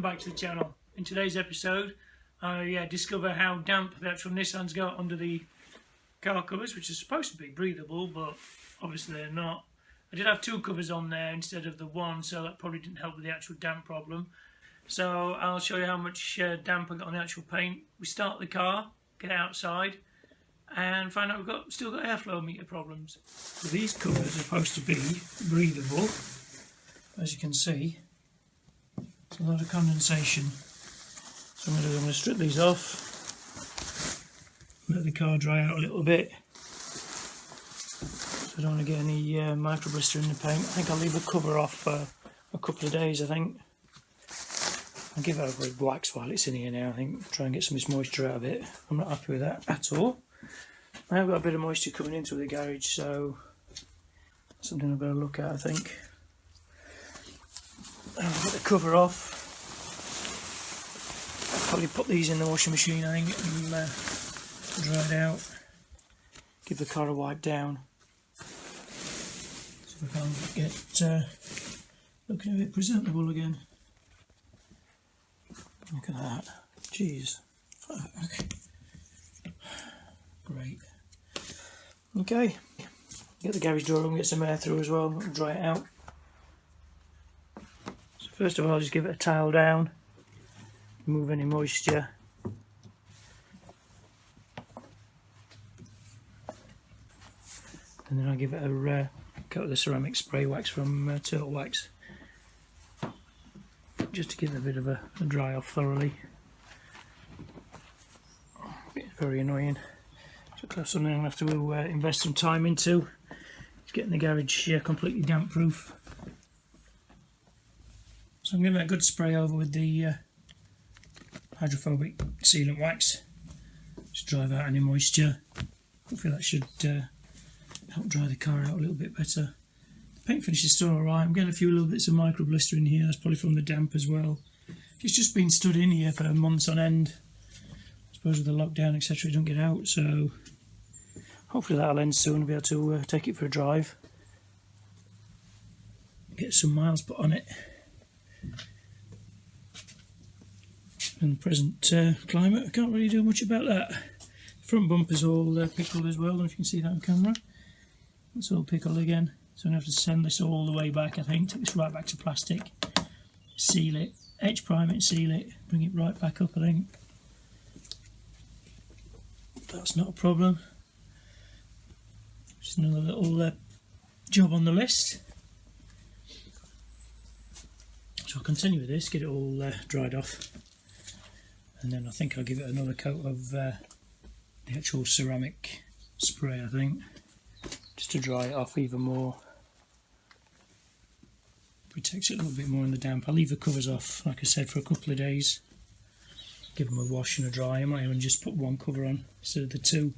Back to the channel. In today's episode I discover how damp the actual Nissan's got under the car covers, which is supposed to be breathable, but obviously they're not. I did have two covers on there instead of the one, so that probably didn't help with the actual damp problem. So I'll show you how much damp I got on the actual paint. We start the car, get outside and find out we've still got airflow meter problems. So these covers are supposed to be breathable. As you can see, a lot of condensation. So I'm going to strip these off, let the car dry out a little bit, so I don't want to get any micro blister in the paint. I think I'll leave the cover off for a couple of days. I think I'll give it over with wax while it's in here now. I think try and get some of this moisture out of it. I'm not happy with that at all. I have got a bit of moisture coming into the garage, so something I've got to look at, I think. I'll get the cover off. I'll probably put these in the washing machine, I think, and dry it out. Give the car a wipe down. So I can get looking a bit presentable again. Look at that. Jeez. Okay. Great. Okay. Get the garage door and get some air through as well, and dry it out. First of all, I'll just give it a towel down, remove any moisture. And then I'll give it a coat of the ceramic spray wax from Turtle Wax, just to give it a bit of a dry off thoroughly. It's very annoying. So that's something I'm going to have to invest some time into. It's getting the garage completely damp proof. So I'm giving it a good spray over with the hydrophobic sealant wax, just drive out any moisture. Hopefully that should help dry the car out a little bit better. The paint finish is still alright. I'm getting a few little bits of micro blister in here. That's probably from the damp as well. It's just been stood in here for months on end. I suppose with the lockdown etc. it don't get out, so hopefully that'll end soon. I'll be able to take it for a drive, get some miles put on it. In the present climate, I can't really do much about that. The front bumper's all pickled as well, I don't know if you can see that on camera. It's all pickled again, so I'm going to have to send this all the way back, I think. Take this right back to plastic, seal it, H-prime it, seal it, bring it right back up, I think. That's not a problem. Just another little job on the list. So I'll continue with this, get it all dried off, and then I think I'll give it another coat of the actual ceramic spray, I think, just to dry it off even more. Protects it a little bit more in the damp. I'll leave the covers off, like I said, for a couple of days. Give them a wash and a dry. I might even just put one cover on instead of the two.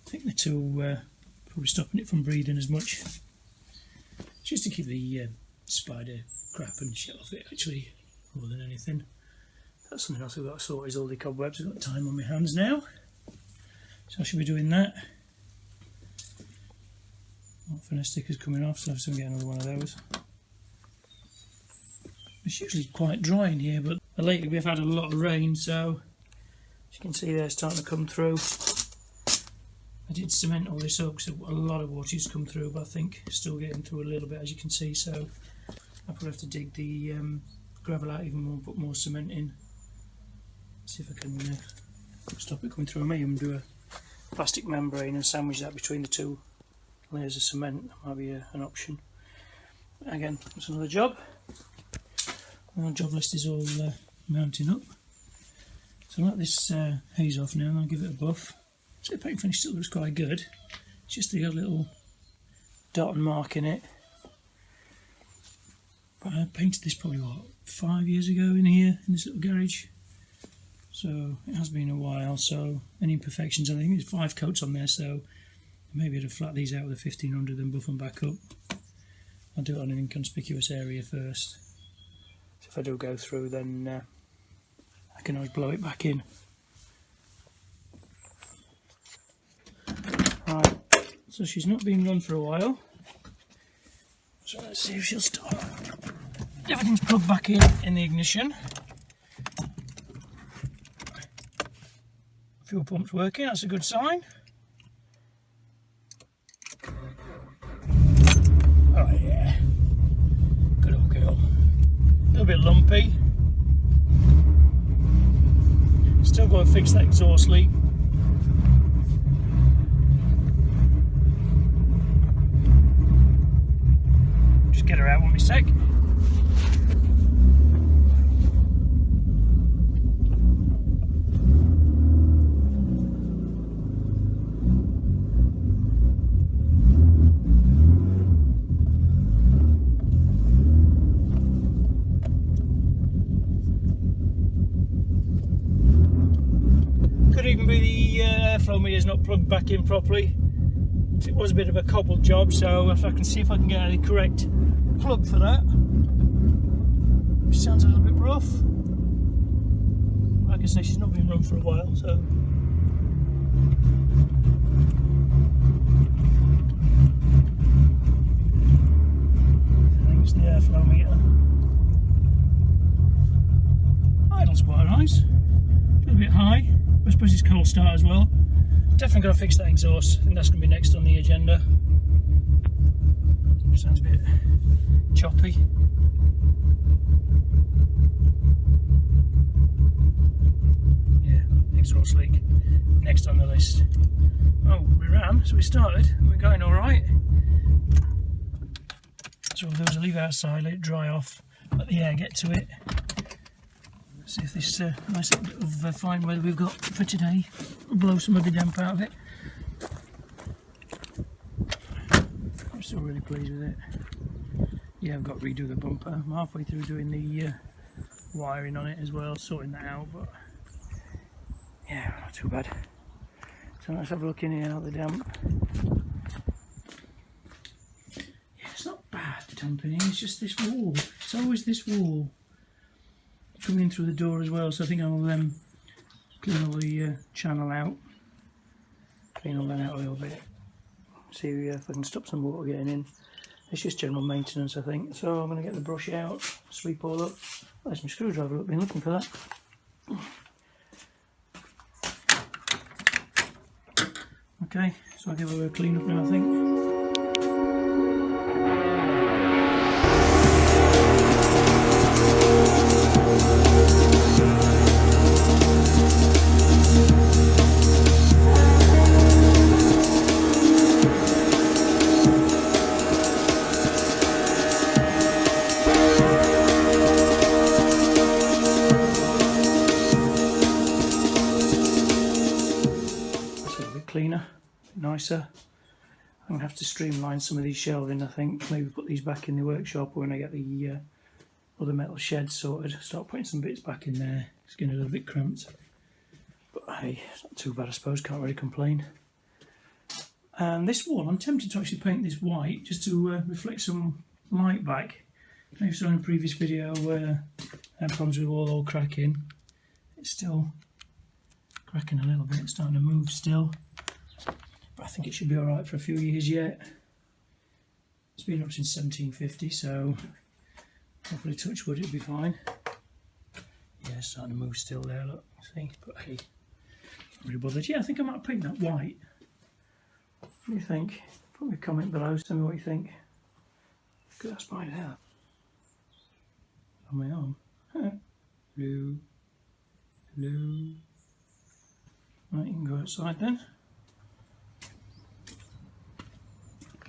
I think the two probably stopping it from breathing as much. Just to keep the spider crap and shit off it, actually, more than anything. That's something else I've got to sort, is all the cobwebs. I've got time on my hands now, so I should be doing that. Finish stickers coming off, so I'll have to get another one of those. It's usually quite dry in here, but lately we've had a lot of rain, so as you can see there, it's starting to come through. I did cement all this up, so a lot of water's come through, but I think it's still getting through a little bit, as you can see, so I'll probably have to dig the gravel out even more, put more cement in. See if I can stop it coming through. I may even do a plastic membrane and sandwich that between the two layers of cement. That might be an option. But again, that's another job. Our job list is all mounting up. So I'll let this haze off now and I'll give it a buff. So the paint finish still looks quite good. It's just the little dot and mark in it. But I painted this probably, what, 5 years ago in here, in this little garage. So it has been a while, so any imperfections, I think there's 5 coats on there, so maybe I'd have flat these out with a 1500 and buff them back up. I'll do it on an inconspicuous area first. So if I do go through, then I can always blow it back in. Right, so she's not been run for a while. So let's see if she'll start. Everything's plugged back in the ignition. Fuel pump's working, that's a good sign. Oh yeah, good old girl. A little bit lumpy. Still got to fix that exhaust leak. Just get her out one sec. Could even be the airflow meter's not plugged back in properly. It was a bit of a cobbled job, so if I can see if I can get the correct plug for that. Which sounds a little bit rough. Like I say, she's not been run for a while, so. I think it's the airflow meter. Idle's quite nice. A little bit high. I suppose it's cold start as well. Definitely got to fix that exhaust. I think that's going to be next on the agenda. Sounds a bit choppy. Yeah, exhaust leak. Next on the list. Oh, we ran, so we started. We're going all right. So what we'll do is leave it outside, let it dry off, let the air get to it. See if this nice little bit of fine weather we've got for today will blow some of the damp out of it. I'm still really pleased with it. Yeah, I've got to redo the bumper. I'm halfway through doing the wiring on it as well, sorting that out, but yeah, not too bad. So let's have a look in here at the damp. Yeah, it's not bad, the damp in here, it's just this wall. It's always this wall. Coming in through the door as well, so I think I'll clean all the channel out, clean all that out a little bit, see if I can stop some water getting in. It's just general maintenance, I think. So I'm going to get the brush out, sweep all up. There's my screwdriver, I've been looking for that. Okay, so I'll give her a clean up now, I think. Cleaner, nicer. I'm going to have to streamline some of these shelving, I think. Maybe put these back in the workshop when I get the other metal shed sorted. Start putting some bits back in there. It's getting a little bit cramped. But hey, it's not too bad, I suppose. Can't really complain. And this wall, I'm tempted to actually paint this white just to reflect some light back. Maybe saw in a previous video where I had problems with the wall all cracking. It's still cracking a little bit, it's starting to move still. But I think it should be alright for a few years yet. It's been up since 1750, so hopefully, touch wood, it'll be fine. Yeah, it's starting to move still there, look, see, but hey, not really bothered. Yeah, I think I might paint that white. What do you think? Put me a comment below, tell me what you think. Look at that spider there. On my arm. Hello. Hello. Right, you can go outside then.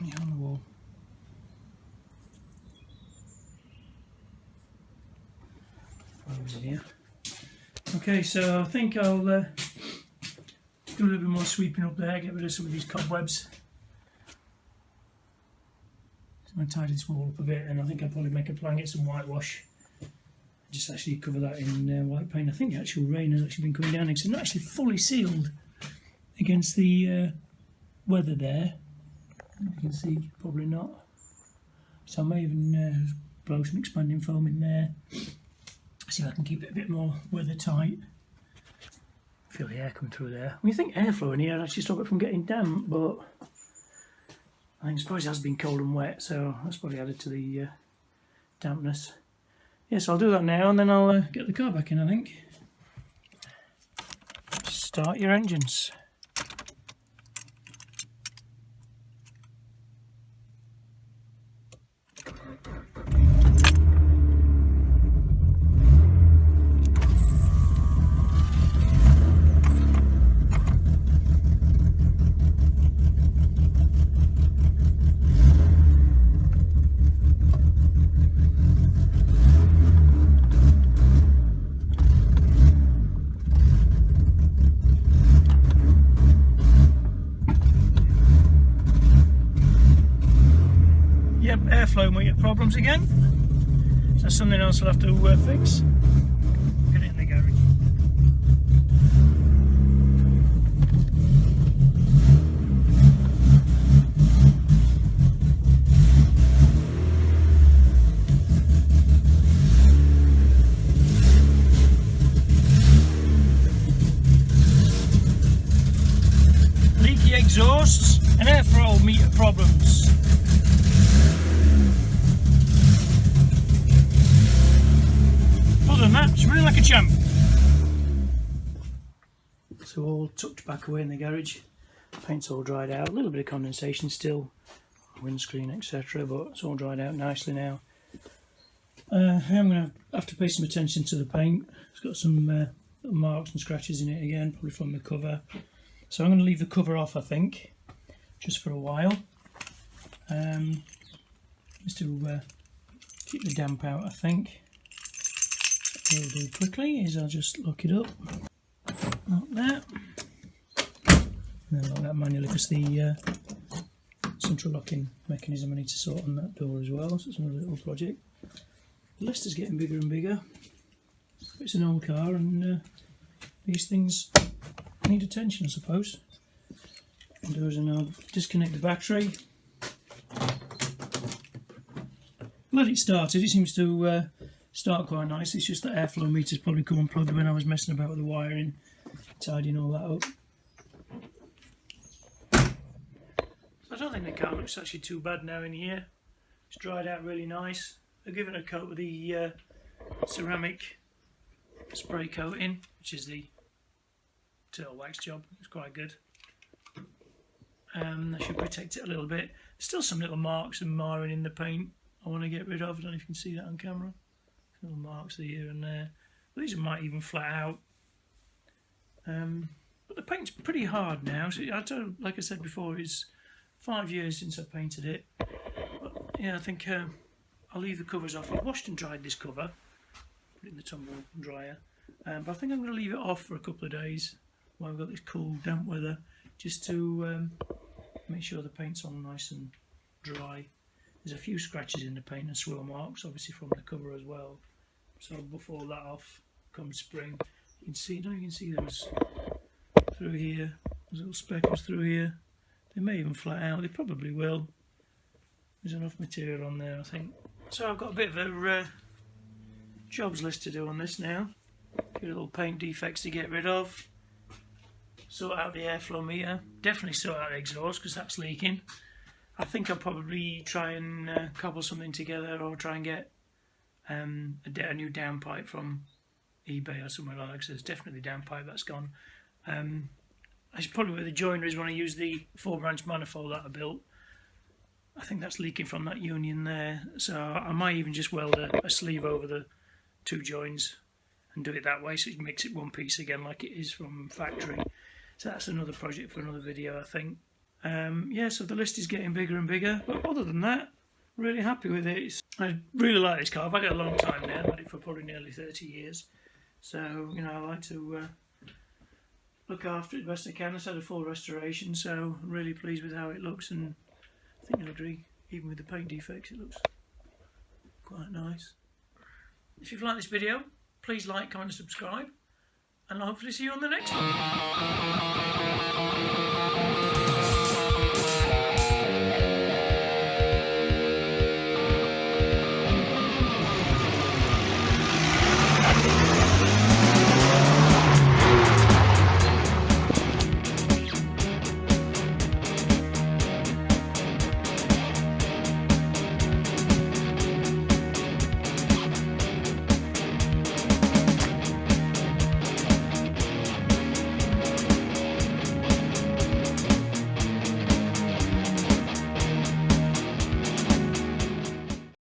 Yeah, on the wall. Over here. Okay, so I think I'll do a little bit more sweeping up there, get rid of some of these cobwebs. So I'm going to tidy this wall up a bit, and I think I'll probably make a plan, get some whitewash. Just actually cover that in white paint. I think the actual rain has actually been coming down because it's not actually fully sealed against the weather there. You can see, probably not. So I may even blow some expanding foam in there. See if I can keep it a bit more weather tight. Feel the air coming through there. When you think airflow in here, I'd actually stop it from getting damp, but I suppose it has been cold and wet, so that's probably added to the dampness. Yes, I'll do that now, and then I'll get the car back in, I think. Start your engines. Yep, airflow might get problems again. So that's something else I'll have to fix. Get it in the garage. Leaky exhausts and airflow meter problems. Other than that, it's really like a champ. So all tucked back away in the garage. Paint's all dried out. A little bit of condensation still, windscreen, etc. But it's all dried out nicely now. I'm going to have to pay some attention to the paint. It's got some little marks and scratches in it again, probably from the cover. So I'm going to leave the cover off, I think, just for a while. Just to keep the damp out, I think. What I'll do quickly is I'll just lock it up, like that, and then lock that manually, because the central locking mechanism I need to sort on that door as well, so it's another little project. The list is getting bigger and bigger. It's an old car, and these things need attention, I suppose. What I'll do is I'll disconnect the battery. Let it started, it seems to start quite nice. It's just that airflow meter's probably come unplugged when I was messing about with the wiring, tidying all that up. I don't think the car looks actually too bad now in here. It's dried out really nice. I've given it a coat with the ceramic spray coating, which is the turtle wax job. It's quite good. That should protect it a little bit. There's still some little marks and marring in the paint I want to get rid of. I don't know if you can see that on camera. Little marks here and there. But these might even flat out. But the paint's pretty hard now. So like I said before, it's 5 years since I painted it. But yeah, I think I'll leave the covers off. I've washed and dried this cover, put it in the tumble dryer. But I think I'm going to leave it off for a couple of days while we've got this cool, damp weather, just to make sure the paint's all nice and dry. There's a few scratches in the paint and swirl marks, obviously from the cover as well. So before that off, come spring, you can see. You can see those through here. There's little speckles through here. They may even flat out. They probably will. There's enough material on there, I think. So I've got a bit of a jobs list to do on this now. A few little paint defects to get rid of. Sort out the airflow meter. Definitely sort out the exhaust, because that's leaking. I think I'll probably try and cobble something together, or try and get a new downpipe from eBay or somewhere like that, because there's definitely a downpipe that's gone. That's probably where the joiner is when I use the 4-branch manifold that I built. I think that's leaking from that union there, so I might even just weld a sleeve over the 2 joins and do it that way, so it makes it one piece again like it is from factory. So that's another project for another video, I think. Yeah, so the list is getting bigger and bigger, but other than that, really happy with it. I really like this car. I've had it a long time now. I've had it for probably nearly 30 years. So, you know, I like to look after it the best I can. It's had a full restoration, so I'm really pleased with how it looks, and I think you'll agree, even with the paint defects, it looks quite nice. If you've liked this video, please like, comment and subscribe, and I'll hopefully see you on the next one.